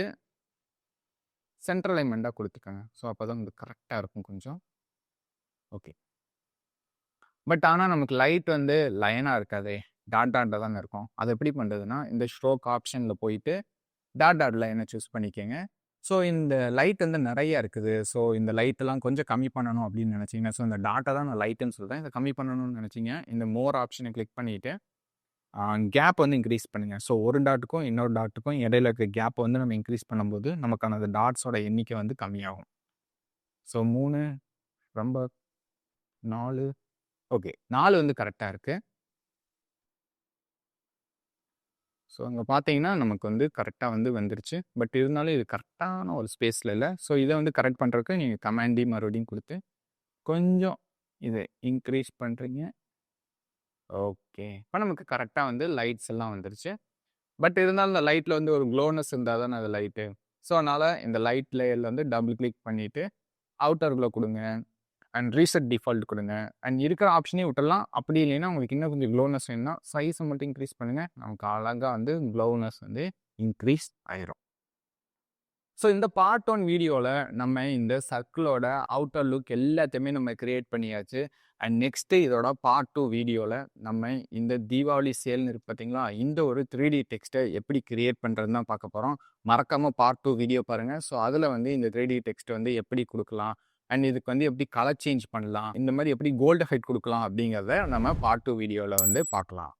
சென்ட்ரல் அலைன்மெண்ட்டாக கொடுத்துக்கோங்க. ஸோ அப்போ தான் வந்து கரெக்டாக இருக்கும் கொஞ்சம். ஓகே, பட் ஆனால் நமக்கு லைட் வந்து லைனாக இருக்காதே, டாட் டாட்டாக தானே இருக்கும். அது எப்படி பண்ணுறதுன்னா இந்த ஸ்ட்ரோக் ஆப்ஷனில் போயிட்டு டாட் டாட் லைனை சூஸ் பண்ணிக்கோங்க. ஸோ இந்த லைட் வந்து நிறைய இருக்குது. ஸோ இந்த லைட்டெல்லாம் கொஞ்சம் கம்மி பண்ணணும் அப்படின்னு நினச்சிங்கன்னா, ஸோ இந்த டாட்டை தான் நான் லைட்டுன்னு சொல்கிறேன், இதை கம்மி பண்ணணும்னு நினச்சிங்க இந்த மோர் ஆப்ஷனை கிளிக் பண்ணிவிட்டு கேப் வந்து இன்க்ரீஸ் பண்ணுங்கள். ஸோ ஒரு டாட்டுக்கும் இன்னொரு டாட்டுக்கும் இடையில இருக்க கேப்பை வந்து நம்ம இன்க்ரீஸ் பண்ணும்போது நமக்கான அந்த டாட்ஸோட எண்ணிக்கை வந்து கம்மியாகும். ஸோ 3 ரொம்ப 4 ஓகே 4 வந்து கரெக்டாக இருக்குது. ஸோ அங்கே பார்த்தீங்கன்னா நமக்கு வந்து கரெக்டாக வந்து வந்துருச்சு. பட் இருந்தாலும் இது கரெக்டான ஒரு ஸ்பேஸில் இல்லை. ஸோ இதை வந்து கரெக்ட் பண்ணுறதுக்கு நீங்கள் கமாண்ட் டி மறுபடியும் கொடுத்து கொஞ்சம் இதை இன்க்ரீஸ் பண்ணுறீங்க. ஓகே, இப்போ நமக்கு கரெக்டாக வந்து லைட்ஸ் எல்லாம் வந்துருச்சு. பட் இருந்தாலும் இந்த லைட்டில் வந்து ஒரு க்ளோனஸ் இருந்தால் தானே அது லைட்டு. ஸோ அதனால் இந்த லைட் லேயரில் வந்து டபுள் கிளிக் பண்ணிவிட்டு அவுட்டர் க்ளோ கொடுங்க அண்ட் ரீசெட் டிஃபால்ட் கொடுங்க. அண்ட் இருக்கிற ஆப்ஷனே விட்டுடலாம். அப்படி இல்லைன்னா உங்களுக்கு இன்னும் கொஞ்சம் க்ளோனஸ் வேணும்னா சைஸை மட்டும் இன்க்ரீஸ் பண்ணுங்கள். நமக்கு அழகாக வந்து க்ளோனஸ் வந்து இன்க்ரீஸ் ஆயிரும். ஸோ இந்த பார்ட் 1 வீடியோவில் நம்ம இந்த சர்க்கிளோட அவுட்டர் லுக் எல்லாத்தையுமே நம்ம கிரியேட் பண்ணியாச்சு. அண்ட் நெக்ஸ்ட்டு இதோட பார்ட் 2 வீடியோவில் நம்ம இந்த தீபாவளி சேல்னு இருக்கு பார்த்தீங்களா, இந்த ஒரு 3D டெக்ஸ்ட்டை எப்படி கிரியேட் பண்ணுறதுன்னு தான் பார்க்க போகிறோம். மறக்காமல் பார்ட் 2 வீடியோ பாருங்கள். ஸோ அதில் வந்து இந்த 3D டெக்ஸ்ட் வந்து எப்படி கொடுக்கலாம் அண்ட் இதுக்கு வந்து எப்படி கலர் சேஞ்ச் பண்ணலாம், இந்த மாதிரி எப்படி கோல்டு எஃபெக்ட் கொடுக்கலாம் அப்படிங்கிறத நம்ம பார்ட் 2 வீடியோவில் வந்து பார்க்கலாம்.